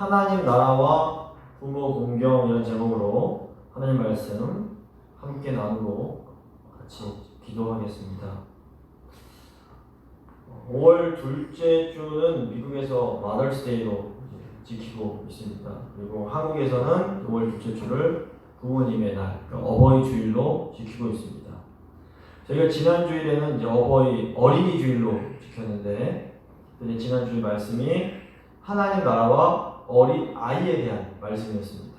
하나님 나라와 부모 공경 이런 제목으로 하나님 말씀 함께 나누고 같이 기도하겠습니다. 5월 둘째 주는 미국에서 마더스데이로 지키고 있습니다. 그리고 한국에서는 5월 둘째 주를 부모님의 날, 어버이 주일로 지키고 있습니다. 저희가 지난 주일에는 이제 어린이 주일로 지켰는데, 지난 주일 말씀이 하나님 나라와 어린 아이에 대한 말씀이었습니다.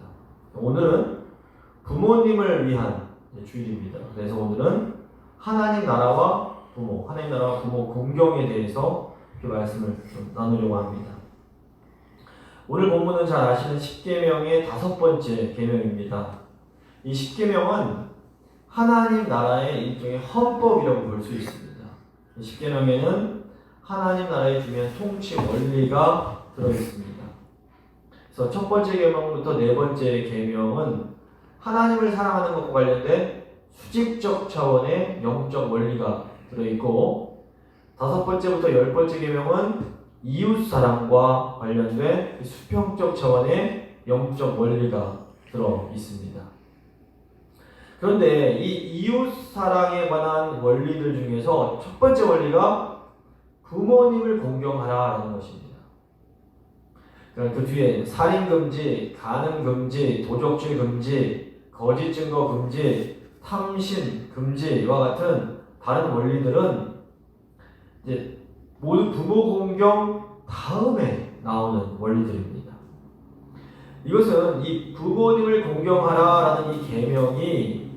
오늘은 부모님을 위한 주일입니다. 그래서 오늘은 하나님 나라와 부모 공경에 대해서 이렇게 말씀을 좀 나누려고 합니다. 오늘 본문은 잘 아시는 십계명의 5번째 계명입니다. 이 십계명은 하나님 나라의 일종의 헌법이라고 볼 수 있습니다. 십계명에는 하나님 나라의 중요한 통치 원리가 들어있습니다. 그래서 첫 번째 계명부터 네 번째 계명은 하나님을 사랑하는 것과 관련된 수직적 차원의 영적 원리가 들어있고, 5번째부터 10번째 계명은 이웃 사랑과 관련된 수평적 차원의 영적 원리가 들어 있습니다. 그런데 이 이웃 사랑에 관한 원리들 중에서 첫 번째 원리가 부모님을 공경하라라는 것입니다. 그 뒤에 살인 금지, 간음 금지, 도적질 금지, 거짓 증거 금지, 탐심 금지와 같은 다른 원리들은 이제 모두 부모 공경 다음에 나오는 원리들입니다. 이것은 이 부모님을 공경하라라는 이 계명이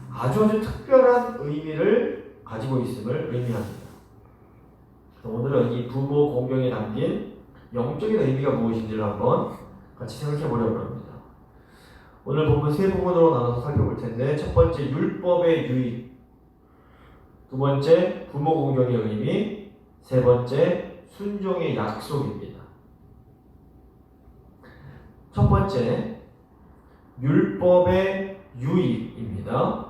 아주 특별한 의미를 가지고 있음을 의미합니다. 오늘은 이 부모 공경에 담긴 영적인 의미가 무엇인지를 한번 같이 생각해 보려고 합니다. 오늘 본문 세 부분으로 나눠서 살펴볼 텐데, 첫 번째 율법의 유익, 두 번째 부모 공경의 의미, 세 번째 순종의 약속입니다. 첫 번째 율법의 유익입니다.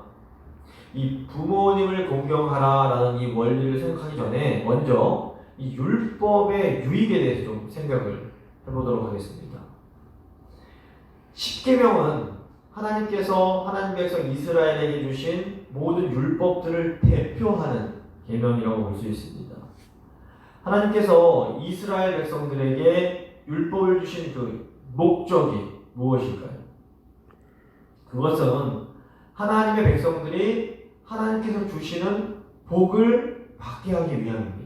이 부모님을 공경하라라는 이 원리를 생각하기 전에 먼저 이 율법의 유익에 대해서 좀 생각을 해보도록 하겠습니다. 십계명은 하나님께서 하나님 백성 이스라엘에게 주신 모든 율법들을 대표하는 계명이라고 볼 수 있습니다. 하나님께서 이스라엘 백성들에게 율법을 주신 그 목적이 무엇일까요? 그것은 하나님의 백성들이 하나님께서 주시는 복을 받게 하기 위함입니다.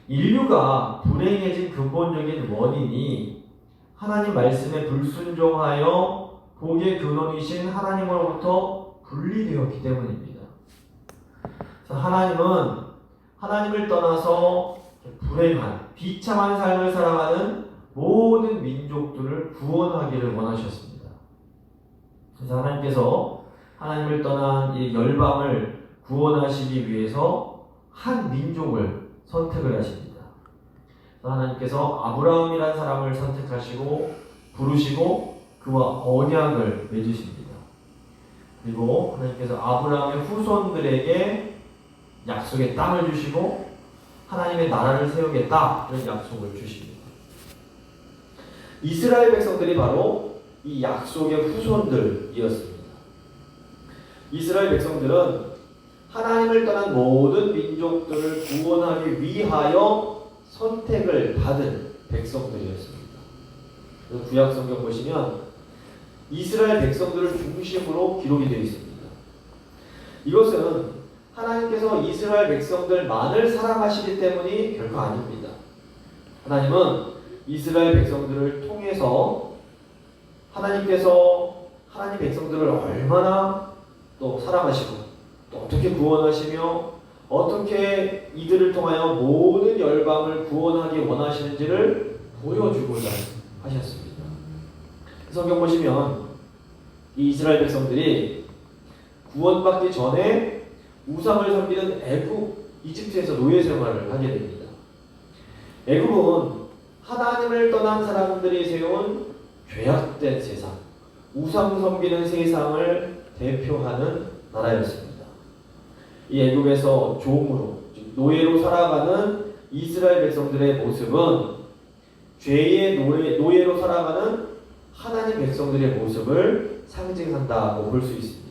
인류가 불행해진 근본적인 원인이 하나님 말씀에 불순종하여 복의 근원이신 하나님으로부터 분리되었기 때문입니다. 하나님은 하나님을 떠나서 불행한 비참한 삶을 살아가는 모든 민족들을 구원하기를 원하셨습니다. 그래서 하나님께서 하나님을 떠난 이 열방을 구원하시기 위해서 한 민족을 선택을 하십니다. 하나님께서 아브라함이라는 사람을 선택하시고 부르시고 그와 언약을 맺으십니다. 그리고 하나님께서 아브라함의 후손들에게 약속의 땅을 주시고 하나님의 나라를 세우겠다 이런 약속을 주십니다. 이스라엘 백성들이 바로 이 약속의 후손들이었습니다. 이스라엘 백성들은 하나님을 떠난 모든 민족들을 구원하기 위하여 선택을 받은 백성들이었습니다. 구약 성경 보시면 이스라엘 백성들을 중심으로 기록이 되어 있습니다. 이것은 하나님께서 이스라엘 백성들만을 사랑하시기 때문이 결코 아닙니다. 하나님은 이스라엘 백성들을 통해서 하나님께서 하나님 백성들을 얼마나 또 사랑하시고 또 어떻게 구원하시며 어떻게 이들을 통하여 모든 열방을 구원하기 원하시는지를 보여주고자 하셨습니다. 성경 보시면 이 이스라엘 백성들이 구원받기 전에 우상을 섬기는 이집트에서 노예 생활을 하게 됩니다. 애굽은 하나님을 떠난 사람들이 세운 죄악된 세상, 우상 섬기는 세상을 대표하는 나라였습니다. 이 애굽에서 종으로, 노예로 살아가는 이스라엘 백성들의 모습은 죄의 노예로 살아가는 하나님 백성들의 모습을 상징한다고 볼 수 있습니다.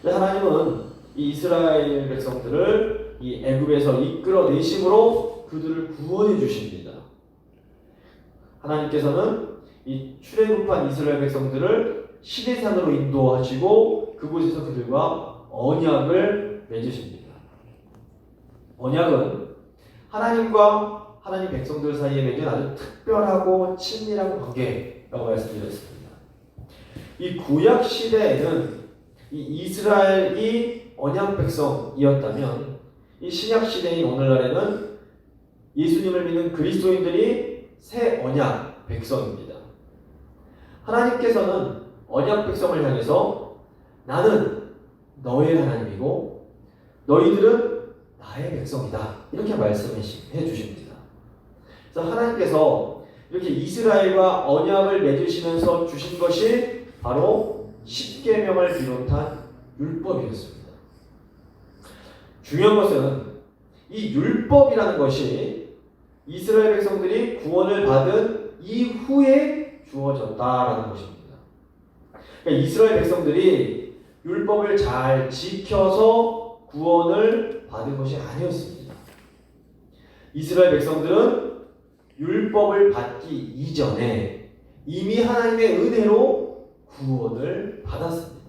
하나님은 이 이스라엘 백성들을 이 애굽에서 이끌어내심으로 그들을 구원해 주십니다. 하나님께서는 이 출애굽한 이스라엘 백성들을 시내산으로 인도하시고 그곳에서 그들과 언약을 맺으십니다. 언약은 하나님과 하나님 백성들 사이에 맺은 아주 특별하고 친밀한 관계라고 말씀드렸습니다. 이 구약 시대에는 이 이스라엘이 언약 백성이었다면 이 신약 시대인 오늘날에는 예수님을 믿는 그리스도인들이 새 언약 백성입니다. 하나님께서는 언약 백성을 향해서 나는 너의 하나님이고 너희들은 나의 백성이다 이렇게 말씀해 주십니다. 그래서 하나님께서 이렇게 이스라엘과 언약을 맺으시면서 주신 것이 바로 십계명을 비롯한 율법이었습니다. 중요한 것은 이 율법이라는 것이 이스라엘 백성들이 구원을 받은 이후에 주어졌다라는 것입니다. 그러니까 이스라엘 백성들이 율법을 잘 지켜서 구원을 받은 것이 아니었습니다. 이스라엘 백성들은 율법을 받기 이전에 이미 하나님의 은혜로 구원을 받았습니다.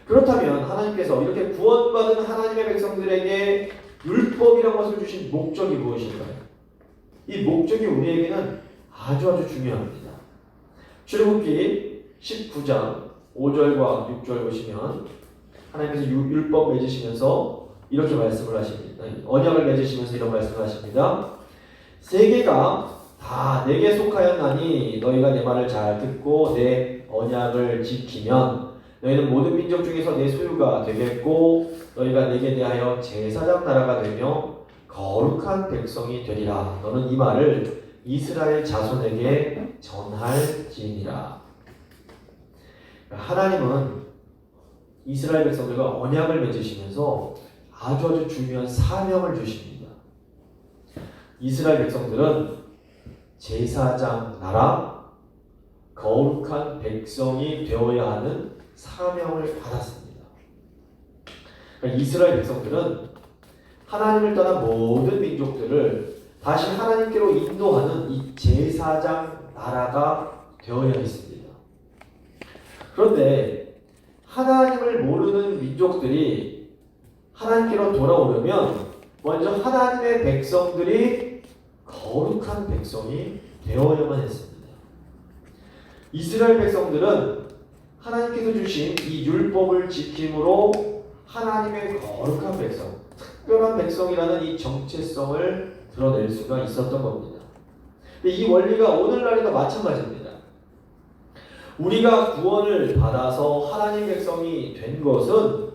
그렇다면 하나님께서 이렇게 구원받은 하나님의 백성들에게 율법이라는 것을 주신 목적이 무엇일까요? 이 목적이 우리에게는 아주 중요합니다. 출애굽기 19장 5절과 6절 보시면 하나님께서 율법 맺으시면서 이렇게 말씀을 하십니다. 언약을 맺으시면서 이런 말씀을 하십니다. 세계가 다 내게 속하였나니 너희가 내 말을 잘 듣고 내 언약을 지키면 너희는 모든 민족 중에서 내 소유가 되겠고 너희가 내게 대하여 제사장 나라가 되며 거룩한 백성이 되리라. 너는 이 말을 이스라엘 자손에게 전할지니라. 하나님은 이스라엘 백성들과 언약을 맺으시면서 아주 중요한 사명을 주십니다. 이스라엘 백성들은 제사장 나라, 거룩한 백성이 되어야 하는 사명을 받았습니다. 그러니까 이스라엘 백성들은 하나님을 떠난 모든 민족들을 다시 하나님께로 인도하는 이 제사장 나라가 되어야 했습니다. 그런데 하나님을 모르는 민족들이 하나님께로 돌아오려면 먼저 하나님의 백성들이 거룩한 백성이 되어야만 했습니다. 이스라엘 백성들은 하나님께서 주신 이 율법을 지킴으로 하나님의 거룩한 백성, 특별한 백성이라는 이 정체성을 드러낼 수가 있었던 겁니다. 근데 이 원리가 오늘날에도 마찬가지입니다. 우리가 구원을 받아서 하나님 백성이 된 것은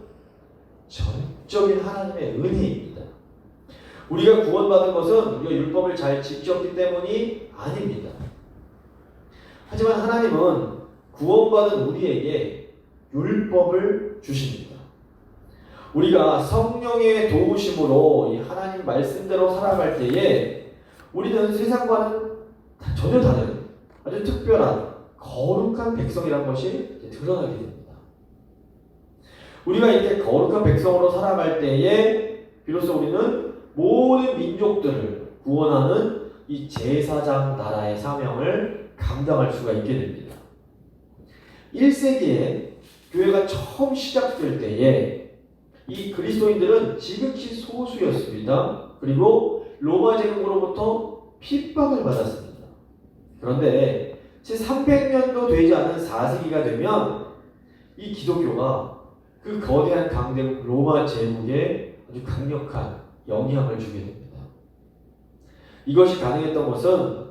전적인 하나님의 은혜입니다. 우리가 구원받은 것은 우리가 율법을 잘 지켰기 때문이 아닙니다. 하지만 하나님은 구원받은 우리에게 율법을 주십니다. 우리가 성령의 도우심으로 이 하나님 말씀대로 살아갈 때에 우리는 세상과는 전혀 다른 아주 특별한 거룩한 백성이라는 것이 드러나게 됩니다. 우리가 이렇게 거룩한 백성으로 살아갈 때에 비로소 우리는 모든 민족들을 구원하는 이 제사장 나라의 사명을 감당할 수가 있게 됩니다. 1세기에 교회가 처음 시작될 때에 이 그리스도인들은 지극히 소수였습니다. 그리고 로마 제국으로부터 핍박을 받았습니다. 그런데 제 300년도 되지 않은 4세기가 되면 이 기독교가 그 거대한 강대국 로마 제국에 아주 강력한 영향을 주게 됩니다. 이것이 가능했던 것은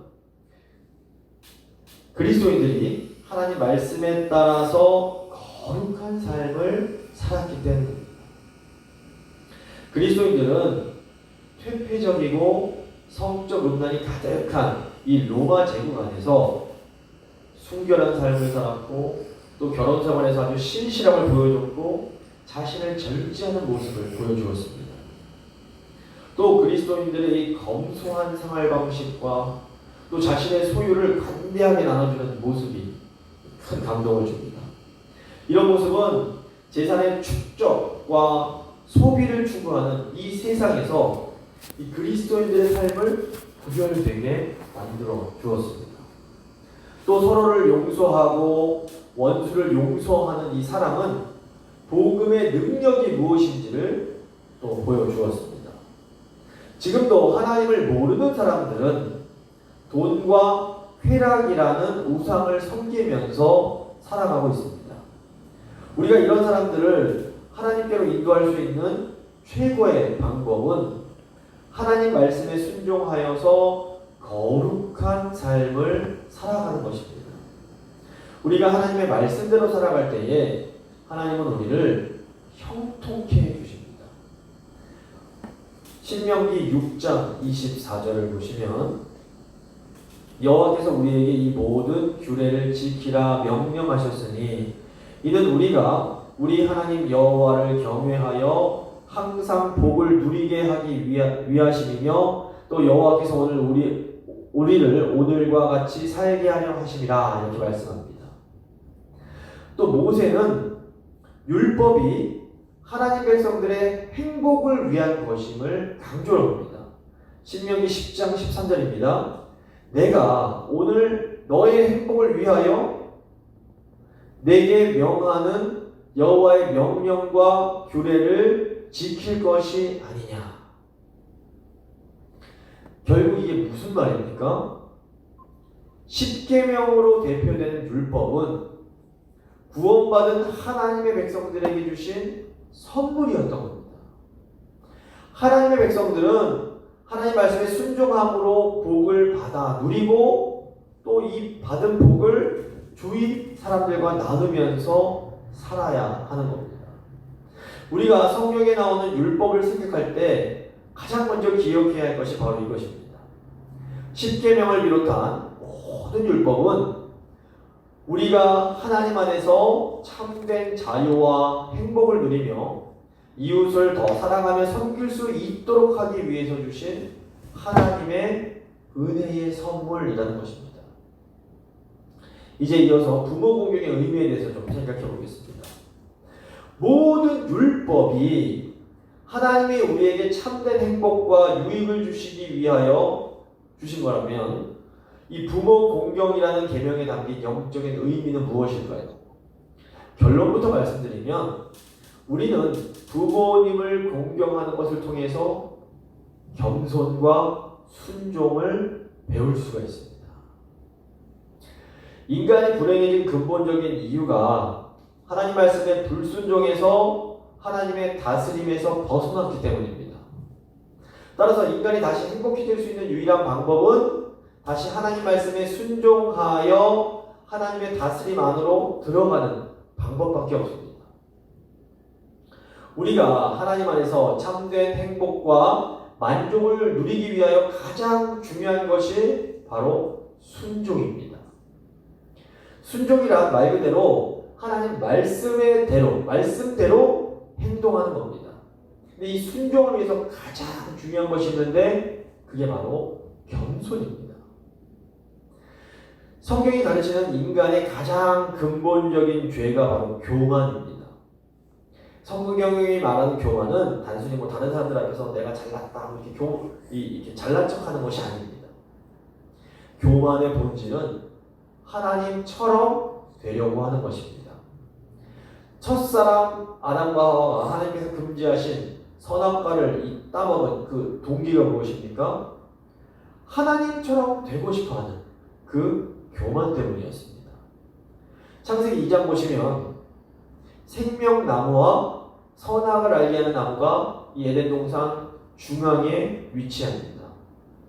그리스도인들이 하나님 말씀에 따라서 거룩한 삶을 살았기 때문입니다. 그리스도인들은 퇴폐적이고 성적 음란이 가득한 이 로마 제국 안에서 순결한 삶을 살았고 또 결혼 생활에서 아주 신실함을 보여줬고 자신을 절제하는 모습을 보여주었습니다. 또 그리스도인들의 이 검소한 생활 방식과 또 자신의 소유를 관대하게 나눠주는 모습이 큰 감동을 줍니다. 이런 모습은 재산의 축적과 소비를 추구하는 이 세상에서 이 그리스도인들의 삶을 구별되게 만들어 주었습니다. 또 서로를 용서하고 원수를 용서하는 이 사랑은 복음의 능력이 무엇인지를 또 보여주었습니다. 지금도 하나님을 모르는 사람들은 돈과 쾌락이라는 우상을 섬기면서 살아가고 있습니다. 우리가 이런 사람들을 하나님께로 인도할 수 있는 최고의 방법은 하나님 말씀에 순종하여서 거룩한 삶을 살아가는 것입니다. 우리가 하나님의 말씀대로 살아갈 때에 하나님은 우리를 형통케 해주십니다. 신명기 6장 24절을 보시면 여호와께서 우리에게 이 모든 규례를 지키라 명령하셨으니 이는 우리가 우리 하나님 여호와를 경외하여 항상 복을 누리게 하기 위하심이며 또 여호와께서 우리를 오늘과 같이 살게 하려 하심이라 이렇게 말씀합니다. 또 모세는 율법이 하나님 백성들의 행복을 위한 것임을 강조합니다. 신명기 10장 13절입니다. 내가 오늘 너의 행복을 위하여 내게 명하는 여호와의 명령과 규례를 지킬 것이 아니냐. 결국 이게 무슨 말입니까? 십계명으로 대표되는 율법은 구원받은 하나님의 백성들에게 주신 선물이었던 겁니다. 하나님의 백성들은 하나님 말씀에 순종함으로 복을 받아 누리고 또 이 받은 복을 주위 사람들과 나누면서 살아야 하는 겁니다. 우리가 성경에 나오는 율법을 생각할 때 가장 먼저 기억해야 할 것이 바로 이것입니다. 십계명을 비롯한 모든 율법은 우리가 하나님 안에서 참된 자유와 행복을 누리며 이웃을 더 사랑하며 섬길 수 있도록 하기 위해서 주신 하나님의 은혜의 선물이라는 것입니다. 이제 이어서 부모 공경의 의미에 대해서 좀 생각해 보겠습니다. 모든 율법이 하나님이 우리에게 참된 행복과 유익을 주시기 위하여 주신 거라면 이 부모 공경이라는 계명에 담긴 영적인 의미는 무엇일까요? 결론부터 말씀드리면 우리는 부모님을 공경하는 것을 통해서 겸손과 순종을 배울 수가 있습니다. 인간이 불행해진 근본적인 이유가 하나님 말씀에 불순종해서 하나님의 다스림에서 벗어났기 때문입니다. 따라서 인간이 다시 행복해질 수 있는 유일한 방법은 다시 하나님 말씀에 순종하여 하나님의 다스림 안으로 들어가는 방법밖에 없습니다. 우리가 하나님 안에서 참된 행복과 만족을 누리기 위하여 가장 중요한 것이 바로 순종입니다. 순종이란 말 그대로 하나님 말씀대로 행동하는 겁니다. 근데 이 순종을 위해서 가장 중요한 것이 있는데 그게 바로 겸손입니다. 성경이 가르치는 인간의 가장 근본적인 죄가 바로 교만입니다. 성경이 말하는 교만은 단순히 다른 사람들 앞에서 내가 잘났다 이렇게 잘난 척하는 것이 아닙니다. 교만의 본질은 하나님처럼 되려고 하는 것입니다. 첫사람 아담과 하와가 하나님께서 금지하신 선악과를 따먹은 그 동기가 무엇입니까? 하나님처럼 되고 싶어하는 그 교만 때문이었습니다. 창세기 2장 보시면 생명나무와 선악을 알게 하는 나무가 이 에덴 동산 중앙에 위치합니다.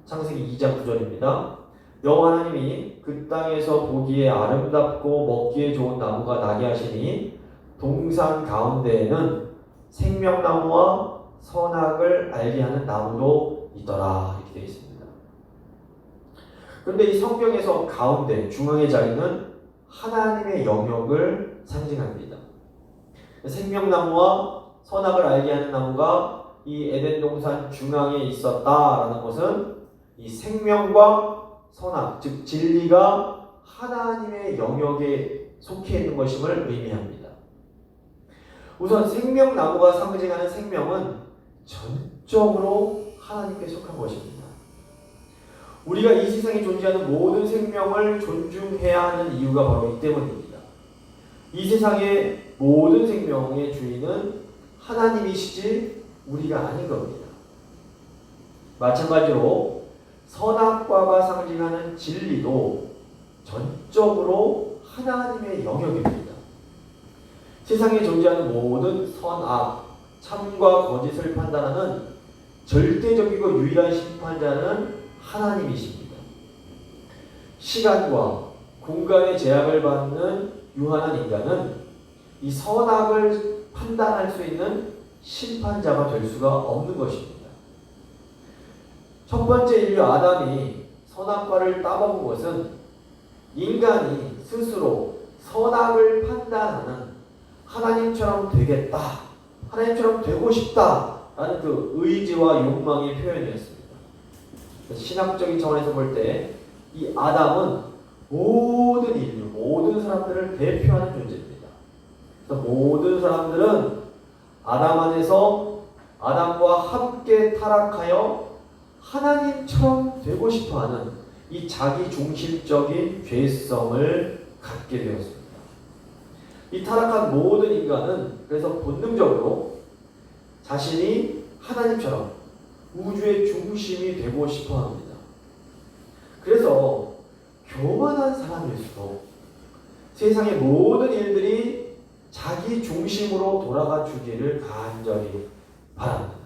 창세기 2장 9절입니다. 여호와 하나님이 그 땅에서 보기에 아름답고 먹기에 좋은 나무가 나게 하시니 동산 가운데에는 생명나무와 선악을 알게 하는 나무도 있더라 이렇게 되어 있습니다. 그런데 이 성경에서 가운데 중앙의 자리는 하나님의 영역을 상징합니다. 생명나무와 선악을 알게 하는 나무가 이 에덴 동산 중앙에 있었다라는 것은 이 생명과 선악, 즉 진리가 하나님의 영역에 속해 있는 것임을 의미합니다. 우선 생명나무가 상징하는 생명은 전적으로 하나님께 속한 것입니다. 우리가 이 세상에 존재하는 모든 생명을 존중해야 하는 이유가 바로 이 때문입니다. 이 세상의 모든 생명의 주인은 하나님이시지 우리가 아닌 겁니다. 마찬가지로 선악과가 상징하는 진리도 전적으로 하나님의 영역입니다. 세상에 존재하는 모든 선악, 참과 거짓을 판단하는 절대적이고 유일한 심판자는 하나님이십니다. 시간과 공간의 제약을 받는 유한한 인간은 이 선악을 판단할 수 있는 심판자가 될 수가 없는 것입니다. 첫 번째 인류 아담이 선악과를 따먹은 것은 인간이 스스로 선악을 판단하는 하나님처럼 되겠다, 하나님처럼 되고 싶다라는 그 의지와 욕망의 표현이었습니다. 신학적인 차원에서 볼 때 이 아담은 모든 인류, 모든 사람들을 대표하는 존재입니다. 그래서 모든 사람들은 아담 안에서 아담과 함께 타락하여 하나님처럼 되고 싶어하는 이 자기 중심적인 죄성을 갖게 되었습니다. 이 타락한 모든 인간은 그래서 본능적으로 자신이 하나님처럼 우주의 중심이 되고 싶어합니다. 그래서 교만한 사람일수록 세상의 모든 일들이 자기 중심으로 돌아가 주기를 간절히 바랍니다.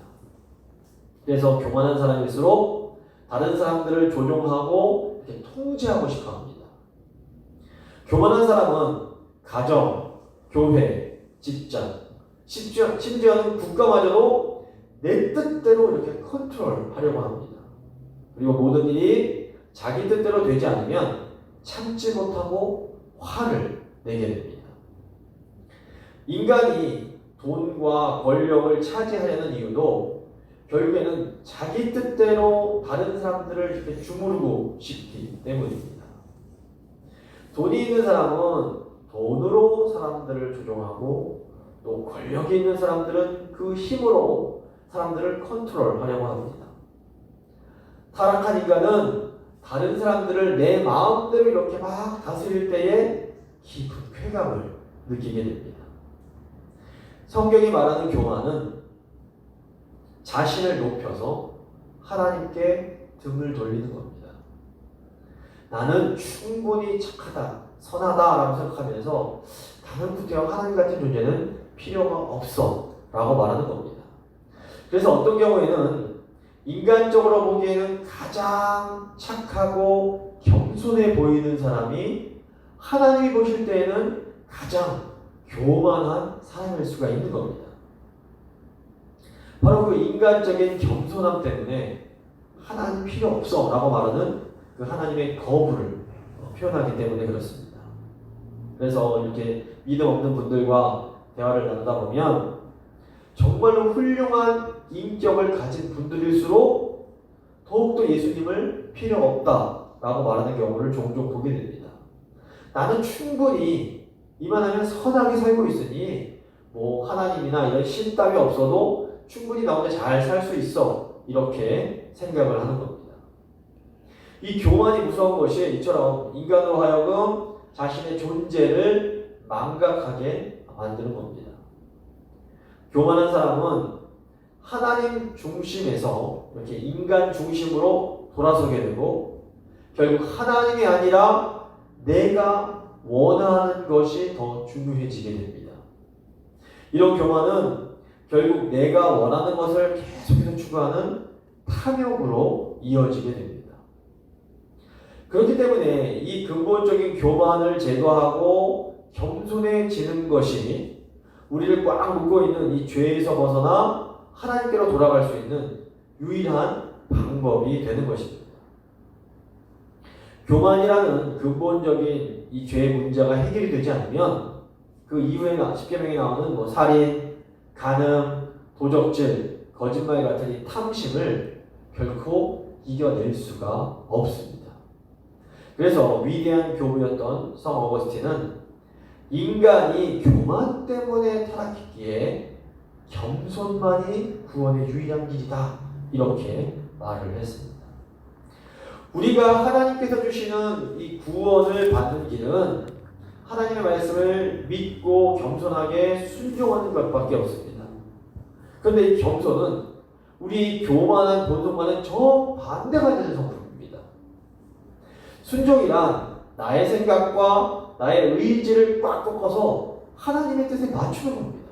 그래서 교만한 사람일수록 다른 사람들을 조종하고 이렇게 통제하고 싶어 합니다. 교만한 사람은 가정, 교회, 직장, 심지어는 국가마저도 내 뜻대로 이렇게 컨트롤하려고 합니다. 그리고 모든 일이 자기 뜻대로 되지 않으면 참지 못하고 화를 내게 됩니다. 인간이 돈과 권력을 차지하려는 이유도 결국에는 자기 뜻대로 다른 사람들을 이렇게 주무르고 싶기 때문입니다. 돈이 있는 사람은 돈으로 사람들을 조종하고 또 권력이 있는 사람들은 그 힘으로 사람들을 컨트롤하려고 합니다. 타락한 인간은 다른 사람들을 내 마음대로 이렇게 막 다스릴 때에 깊은 쾌감을 느끼게 됩니다. 성경이 말하는 교만은 자신을 높여서 하나님께 등을 돌리는 겁니다. 나는 충분히 착하다, 선하다라고 생각하면서 다른 구태여 하나님 같은 존재는 필요가 없어 라고 말하는 겁니다. 그래서 어떤 경우에는 인간적으로 보기에는 가장 착하고 겸손해 보이는 사람이 하나님이 보실 때에는 가장 교만한 사람일 수가 있는 겁니다. 바로 그 인간적인 겸손함 때문에 하나님 필요 없어 라고 말하는 그 하나님의 거부를 표현하기 때문에 그렇습니다. 그래서 이렇게 믿음 없는 분들과 대화를 나누다 보면 정말로 훌륭한 인격을 가진 분들일수록 더욱더 예수님을 필요 없다라고 말하는 경우를 종종 보게 됩니다. 나는 충분히 이만하면 선하게 살고 있으니 뭐 하나님이나 이런 신 따위 없어도 충분히 나 혼자 잘 살 수 있어 이렇게 생각을 하는 겁니다. 이 교만이 무서운 것이 이처럼 인간으로 하여금 자신의 존재를 망각하게 만드는 겁니다. 교만한 사람은 하나님 중심에서 이렇게 인간 중심으로 돌아서게 되고 결국 하나님이 아니라 내가 원하는 것이 더 중요해지게 됩니다. 이런 교만은 결국 내가 원하는 것을 계속해서 추구하는 탐욕으로 이어지게 됩니다. 그렇기 때문에 이 근본적인 교만을 제거하고 겸손해지는 것이 우리를 꽉 묶고 있는 이 죄에서 벗어나 하나님께로 돌아갈 수 있는 유일한 방법이 되는 것입니다. 교만이라는 근본적인 이 죄의 문제가 해결이 되지 않으면 그 이후에 십계명에 나오는 살인, 간음, 도적질 거짓말 같은 이 탐심을 결코 이겨낼 수가 없습니다. 그래서 위대한 교부였던 성 어거스틴은 인간이 교만 때문에 타락했기에 겸손만이 구원의 유일한 길이다, 이렇게 말을 했습니다. 우리가 하나님께서 주시는 이 구원을 받는 길은 하나님의 말씀을 믿고 겸손하게 순종하는 것밖에 없습니다. 그런데 이 겸손은 우리 교만한 본성과는 정반대가 되는 성품입니다. 순종이란 나의 생각과 나의 의지를 꽉 꺾어서 하나님의 뜻에 맞추는 겁니다.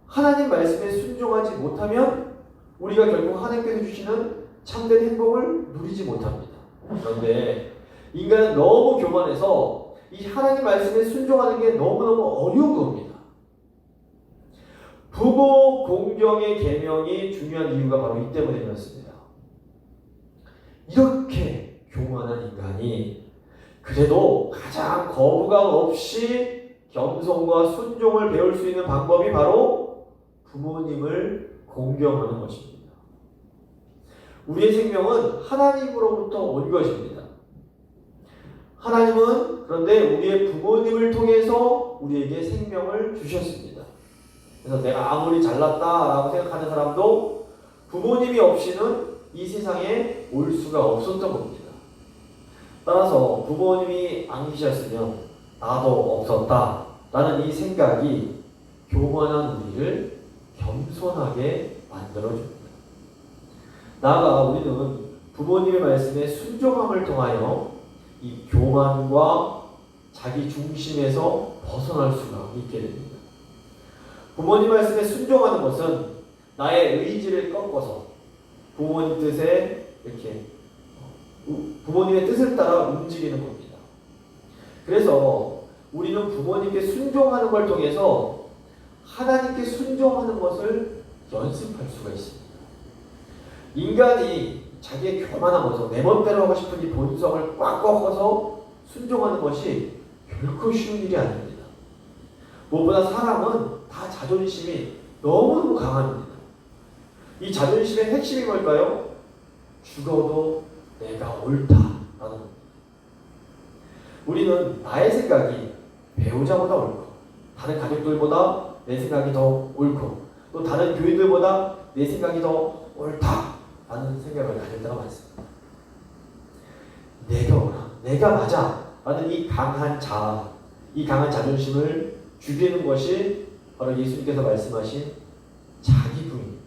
하나님 말씀에 순종하지 못하면 우리가 결국 하나님께서 주시는 참된 행복을 누리지 못합니다. 그런데 인간은 너무 교만해서 이 하나님 말씀에 순종하는 게 너무너무 어려운 겁니다. 부모 공경의 계명이 중요한 이유가 바로 이 때문에 그렇습니다. 이렇게 교만한 인간이 그래도 가장 거부감 없이 겸손과 순종을 배울 수 있는 방법이 바로 부모님을 공경하는 것입니다. 우리의 생명은 하나님으로부터 온 것입니다. 하나님은 그런데 우리의 부모님을 통해서 우리에게 생명을 주셨습니다. 그래서 내가 아무리 잘났다라고 생각하는 사람도 부모님이 없이는 이 세상에 올 수가 없었던 겁니다. 따라서 부모님이 안 계셨으면 나도 없었다라는 이 생각이 교만한 우리를 겸손하게 만들어줍니다. 나아가 우리는 부모님의 말씀에 순종함을 통하여 이 교만과 자기 중심에서 벗어날 수가 있게 됩니다. 부모님 말씀에 순종하는 것은 나의 의지를 꺾어서 부모님 뜻에 이렇게 부모님의 뜻을 따라 움직이는 겁니다. 그래서 우리는 부모님께 순종하는 걸 통해서 하나님께 순종하는 것을 연습할 수가 있습니다. 인간이 자기의 교만한 것을 내 멋대로 하고 싶은 이 본성을 꽉 꺾어서 순종하는 것이 결코 쉬운 일이 아닙니다. 무엇보다 사람은 다 자존심이 너무너무 강합니다. 이 자존심의 핵심이 뭘까요? 죽어도 내가 옳다라는 겁니다. 우리는 나의 생각이 배우자보다 옳고 다른 가족들보다 내 생각이 더 옳고 또 다른 교인들보다 내 생각이 더 옳다라는 생각을 가질 때가 많습니다. 내가 옳아, 내가 맞아 라는 이 강한 자아, 이 강한 자존심을 죽이는 것이 바로 예수님께서 말씀하신 자기 부인입니다.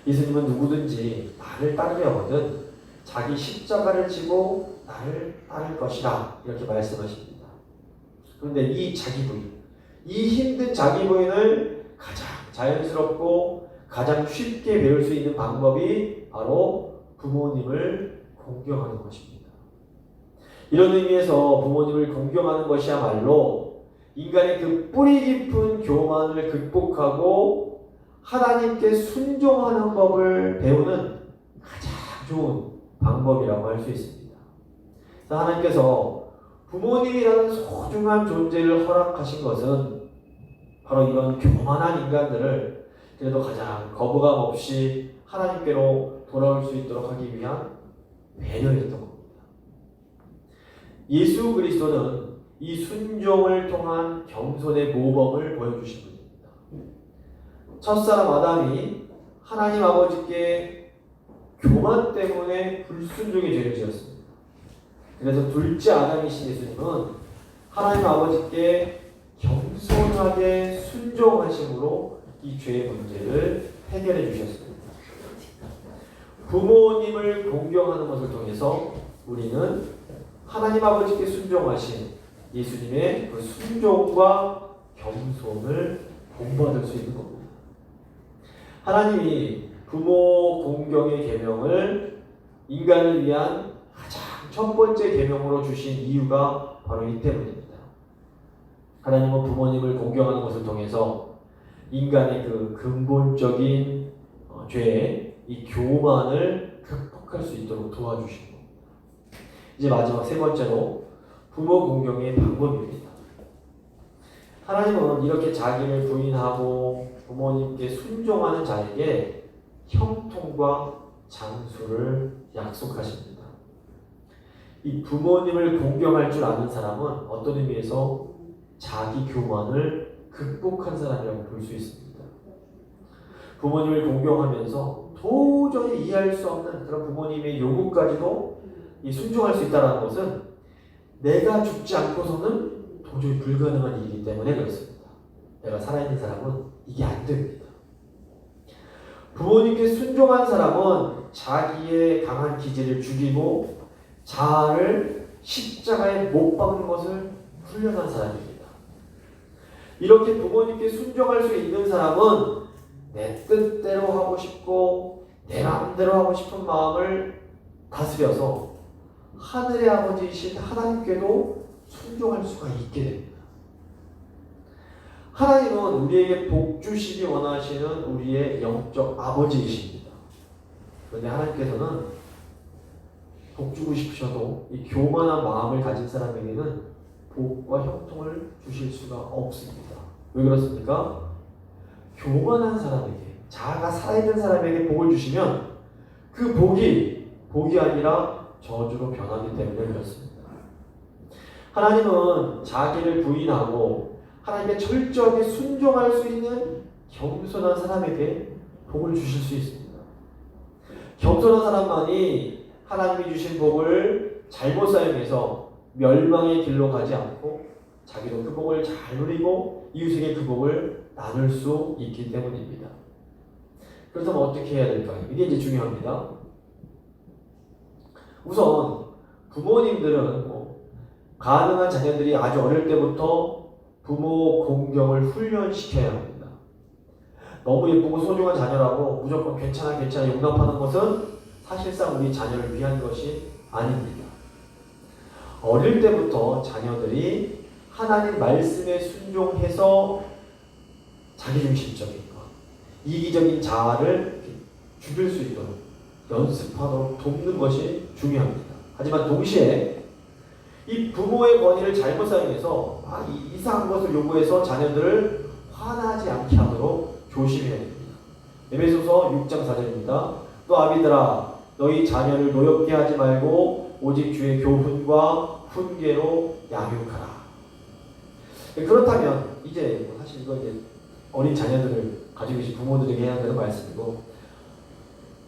예수님은 누구든지 나를 따르려거든 자기 십자가를 지고 나를 따를 것이라 이렇게 말씀하십니다. 그런데 이 자기 부인, 이 힘든 자기 부인을 가장 자연스럽고 가장 쉽게 배울 수 있는 방법이 바로 부모님을 공경하는 것입니다. 이런 의미에서 부모님을 공경하는 것이야말로 인간의 그 뿌리 깊은 교만을 극복하고 하나님께 순종하는 법을 배우는 가장 좋은 방법이라고 할 수 있습니다. 그래서 하나님께서 부모님이라는 소중한 존재를 허락하신 것은 바로 이런 교만한 인간들을 그래도 가장 거부감 없이 하나님께로 돌아올 수 있도록 하기 위한 배려였던 겁니다. 예수 그리스도는 이 순종을 통한 겸손의 모범을 보여주신 분입니다. 첫사람 아담이 하나님 아버지께 교만 때문에 불순종의 죄를 지었습니다. 그래서 둘째 아담이신 예수님은 하나님 아버지께 겸손하게 순종하심으로 이 죄의 문제를 해결해 주셨습니다. 부모님을 공경하는 것을 통해서 우리는 하나님 아버지께 순종하신 예수님의 그 순종과 겸손을 본받을 수 있는 겁니다. 하나님이 부모 공경의 계명을 인간을 위한 가장 첫 번째 계명으로 주신 이유가 바로 이 때문입니다. 하나님은 부모님을 공경하는 것을 통해서 인간의 그 근본적인 죄, 이 교만을 극복할 수 있도록 도와주시는 겁니다. 이제 마지막 세 번째로 부모 공경의 방법입니다. 하나님은 이렇게 자기를 부인하고 부모님께 순종하는 자에게 형통과 장수를 약속하십니다. 이 부모님을 공경할 줄 아는 사람은 어떤 의미에서 자기 교만을 극복한 사람이라고 볼 수 있습니다. 부모님을 공경하면서 도저히 이해할 수 없는 그런 부모님의 요구까지도 이 순종할 수 있다는 것은 내가 죽지 않고서는 도저히 불가능한 일이기 때문에 그렇습니다. 내가 살아있는 사람은 이게 안 됩니다. 부모님께 순종한 사람은 자기의 강한 기질을 죽이고 자아를 십자가에 못 박는 것을 훈련한 사람입니다. 이렇게 부모님께 순종할 수 있는 사람은 내 뜻대로 하고 싶고 내 마음대로 하고 싶은 마음을 다스려서 하늘의 아버지이신 하나님께도 순종할 수가 있게 됩니다. 하나님은 우리에게 복 주시기 원하시는 우리의 영적 아버지이십니다. 그런데 하나님께서는 복 주고 싶으셔도 이 교만한 마음을 가진 사람에게는 복과 형통을 주실 수가 없습니다. 왜 그렇습니까? 교만한 사람에게, 자아가 살아있는 사람에게 복을 주시면 그 복이 아니라 저주로 변하기 때문에 그렇습니다. 하나님은 자기를 부인하고 하나님께 철저하게 순종할 수 있는 겸손한 사람에게 복을 주실 수 있습니다. 겸손한 사람만이 하나님이 주신 복을 잘못 사용해서 멸망의 길로 가지 않고 자기도 그 복을 잘 누리고 이웃에게 그 복을 나눌 수 있기 때문입니다. 그렇다면 어떻게 해야 될까요? 이게 이제 중요합니다. 우선 부모님들은 가능한 자녀들이 아주 어릴 때부터 부모 공경을 훈련시켜야 합니다. 너무 예쁘고 소중한 자녀라고 무조건 괜찮아 용납하는 것은 사실상 우리 자녀를 위한 것이 아닙니다. 어릴 때부터 자녀들이 하나님 말씀에 순종해서 자기중심적인 것, 이기적인 자아를 죽일 수 있도록 연습하도록 돕는 것이 중요합니다. 하지만 동시에 이 부모의 권위를 잘못 사용해서 이상한 것을 요구해서 자녀들을 화나지 않게 하도록 조심해야 됩니다. 에베소서 6장 4절입니다. 또 아비들아 너희 자녀를 노엽게 하지 말고 오직 주의 교훈과 훈계로 양육하라. 그렇다면 이제 사실 이거 이제 어린 자녀들을 가지고 계신 부모들에게 해야 되는 말씀이고,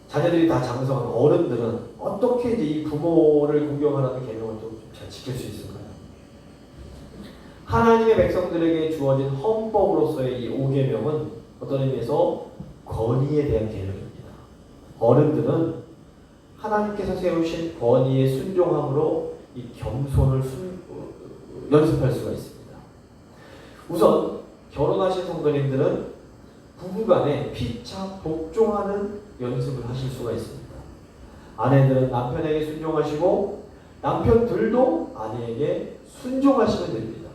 자녀들이 다 장성한 어른들은 어떻게 이제 이 부모를 공경하라는 계명을 또 잘 지킬 수 있을까요? 하나님의 백성들에게 주어진 헌법으로서의 이 5계명은 어떤 의미에서 권위에 대한 계명입니다. 어른들은 하나님께서 세우신 권위에 순종함으로 이 겸손을 연습할 수가 있습니다. 우선 결혼하신 성도님들은 부부간에 피차 복종하는 연습을 하실 수가 있습니다. 아내들은 남편에게 순종하시고 남편들도 아내에게 순종하시면 됩니다.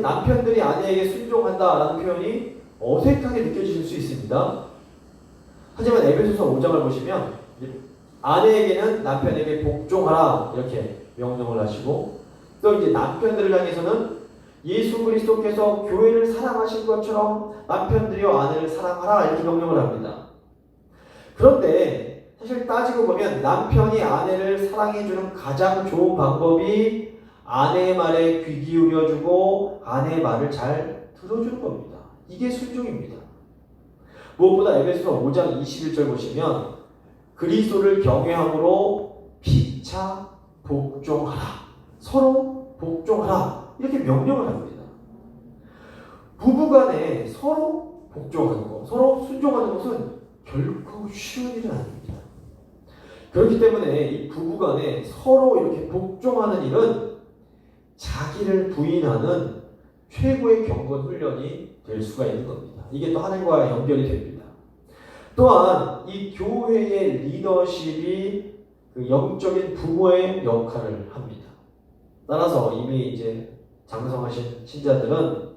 남편들이 아내에게 순종한다라는 표현이 어색하게 느껴질 수 있습니다. 하지만 에베소서 5장을 보시면 아내에게는 남편에게 복종하라 이렇게 명령을 하시고, 또 이제 남편들을 향해서는 예수 그리스도께서 교회를 사랑하신 것처럼 남편들이여 아내를 사랑하라 이렇게 명령을 합니다. 그런데 사실 따지고 보면 남편이 아내를 사랑해주는 가장 좋은 방법이 아내의 말에 귀 기울여주고 아내의 말을 잘 들어주는 겁니다. 이게 순종입니다. 무엇보다 에베소서 5장 21절 보시면 그리스도를 경외함으로 피차 복종하라, 서로 복종하라 이렇게 명령을 합니다. 부부간에 서로 복종하는 것, 서로 순종하는 것은 결코 쉬운 일은 아닙니다. 그렇기 때문에 이 부부간에 서로 이렇게 복종하는 일은 자기를 부인하는 최고의 경건 훈련이 될 수가 있는 겁니다. 이게 또 하나님과 연결이 됩니다. 또한 이 교회의 리더십이 그 영적인 부모의 역할을 합니다. 따라서 이미 이제 장성하신 신자들은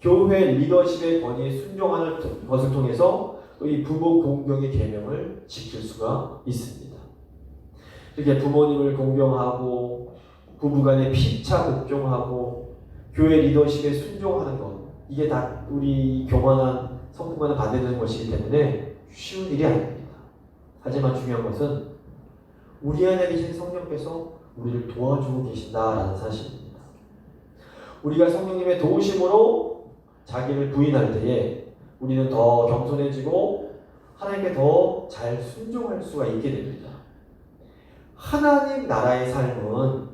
교회 리더십의 권위에 순종하는 것을 통해서 또 이 부모 공경의 계명을 지킬 수가 있습니다. 이렇게 부모님을 공경하고 부부간에 피차 복종하고 교회 리더십에 순종하는 것, 이게 다 우리 교만한 성품과는 반대되는 것이기 때문에 쉬운 일이 아닙니다. 하지만 중요한 것은 우리 안에 계신 성령께서 우리를 도와주고 계신다라는 사실입니다. 우리가 성령님의 도우심으로 자기를 부인할 때에 우리는 더 겸손해지고 하나님께 더 잘 순종할 수가 있게 됩니다. 하나님 나라의 삶은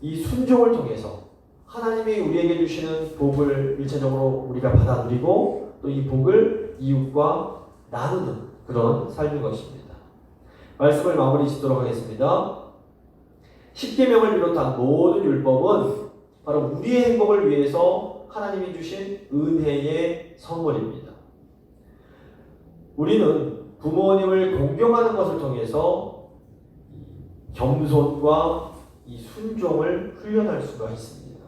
이 순종을 통해서 하나님이 우리에게 주시는 복을 일차적으로 우리가 받아 누리고 또 이 복을 이웃과 나누는 그런 삶인 것입니다. 말씀을 마무리 짓도록 하겠습니다. 십계명을 비롯한 모든 율법은 바로 우리의 행복을 위해서 하나님이 주신 은혜의 선물입니다. 우리는 부모님을 공경하는 것을 통해서 겸손과 이 순종을 훈련할 수가 있습니다.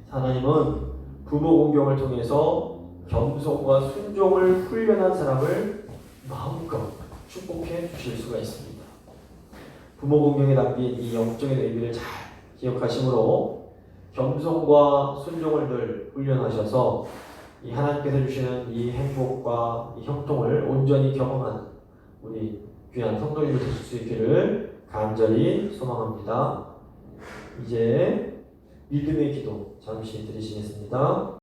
하나님은 부모 공경을 통해서 겸손과 순종을 훈련한 사람을 마음껏 축복해 주실 수가 있습니다. 부모 공경에 담긴 이 영적인 의미를 잘 기억하심으로 겸손과 순종을 늘 훈련하셔서 이 하나님께서 주시는 이 행복과 이 형통을 온전히 경험하는 우리 귀한 성도님들 되실 수 있기를 간절히 소망합니다. 이제 믿음의 기도 잠시 드리시겠습니다.